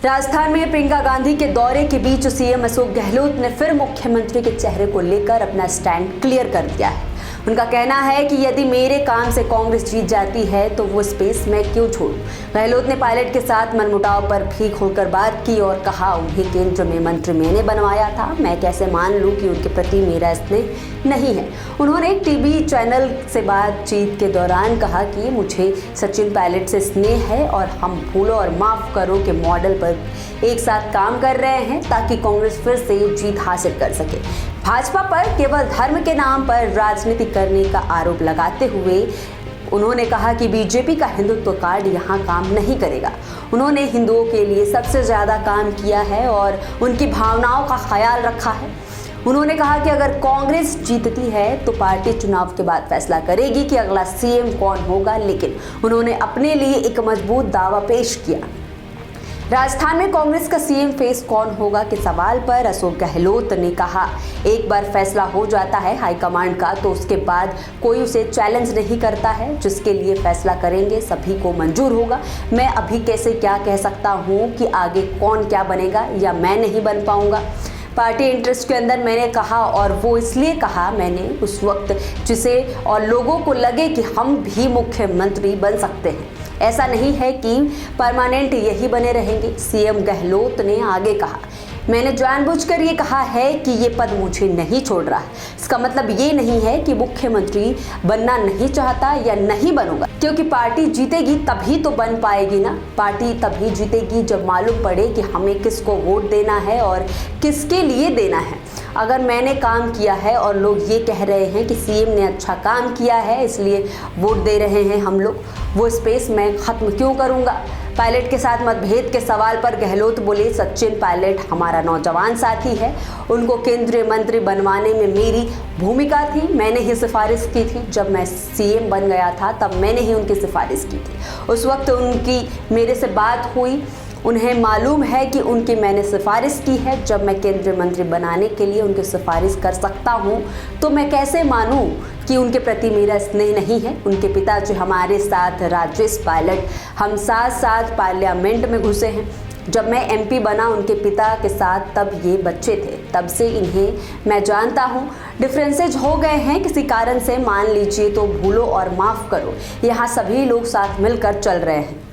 राजस्थान में प्रियंका गांधी के दौरे के बीच सीएम अशोक गहलोत ने फिर मुख्यमंत्री के चेहरे को लेकर अपना स्टैंड क्लियर कर दिया है। उनका कहना है कि यदि मेरे काम से कांग्रेस जीत जाती है तो वो स्पेस मैं क्यों छोड़ूं। गहलोत ने पायलट के साथ मनमुटाव पर भी खुलकर बात की और कहा, उन्हें केंद्र में मंत्री मैंने बनवाया था, मैं कैसे मान लूं कि उनके प्रति मेरा स्नेह नहीं है। उन्होंने एक टीवी चैनल से बातचीत के दौरान कहा कि मुझे सचिन पायलट से स्नेह है और हम भूलो और माफ करो के मॉडल पर एक साथ काम कर रहे हैं ताकि कांग्रेस फिर से जीत हासिल कर सके। भाजपा पर केवल धर्म के नाम पर राजनीति करने का आरोप लगाते हुए उन्होंने कहा कि बीजेपी का हिंदुत्व कार्ड यहाँ काम नहीं करेगा। उन्होंने हिंदुओं के लिए सबसे ज़्यादा काम किया है और उनकी भावनाओं का ख्याल रखा है। उन्होंने कहा कि अगर कांग्रेस जीतती है तो पार्टी चुनाव के बाद फैसला करेगी कि अगला सीएम कौन होगा, लेकिन उन्होंने अपने लिए एक मजबूत दावा पेश किया। राजस्थान में कांग्रेस का सीएम फेस कौन होगा के सवाल पर अशोक गहलोत ने कहा, एक बार फैसला हो जाता है हाईकमांड का तो उसके बाद कोई उसे चैलेंज नहीं करता है। जिसके लिए फैसला करेंगे सभी को मंजूर होगा। मैं अभी कैसे क्या कह सकता हूँ कि आगे कौन क्या बनेगा या मैं नहीं बन पाऊंगा। पार्टी इंटरेस्ट के अंदर मैंने कहा और वो इसलिए कहा मैंने उस वक्त जिसे और लोगों को लगे कि हम भी मुख्यमंत्री बन सकते हैं। ऐसा नहीं है कि परमानेंट यही बने रहेंगे। सीएम गहलोत ने आगे कहा, मैंने जानबूझकर ये कहा है कि ये पद मुझे नहीं छोड़ रहा है। इसका मतलब ये नहीं है कि मुख्यमंत्री बनना नहीं चाहता या नहीं बनूंगा, क्योंकि पार्टी जीतेगी तभी तो बन पाएगी ना। पार्टी तभी जीतेगी जब मालूम पड़े कि हमें किसको वोट देना है और किसके लिए देना है। अगर मैंने काम किया है और लोग ये कह रहे हैं कि सीएम ने अच्छा काम किया है इसलिए वोट दे रहे हैं हम लोग, वो स्पेस मैं खत्म क्यों करूंगा। पायलट के साथ मतभेद के सवाल पर गहलोत बोले, सचिन पायलट हमारा नौजवान साथी है, उनको केंद्रीय मंत्री बनवाने में मेरी भूमिका थी। मैंने ही सिफारिश की थी। जब मैं सीएम बन गया था तब मैंने ही उनकी सिफारिश की थी। उस वक्त उनकी मेरे से बात हुई, उन्हें मालूम है कि उनकी मैंने सिफारिश की है। जब मैं केंद्रीय मंत्री बनाने के लिए उनकी सिफारिश कर सकता हूं तो मैं कैसे मानूं कि उनके प्रति मेरा स्नेह नहीं है। उनके पिता जो हमारे साथ राजेश पायलट, हम साथ साथ पार्लियामेंट में घुसे हैं। जब मैं एमपी बना उनके पिता के साथ तब ये बच्चे थे, तब से इन्हें मैं जानता हूँ। डिफरेंसेज हो गए हैं किसी कारण से, मान लीजिए तो भूलो और माफ़ करो। यहाँ सभी लोग साथ मिलकर चल रहे हैं।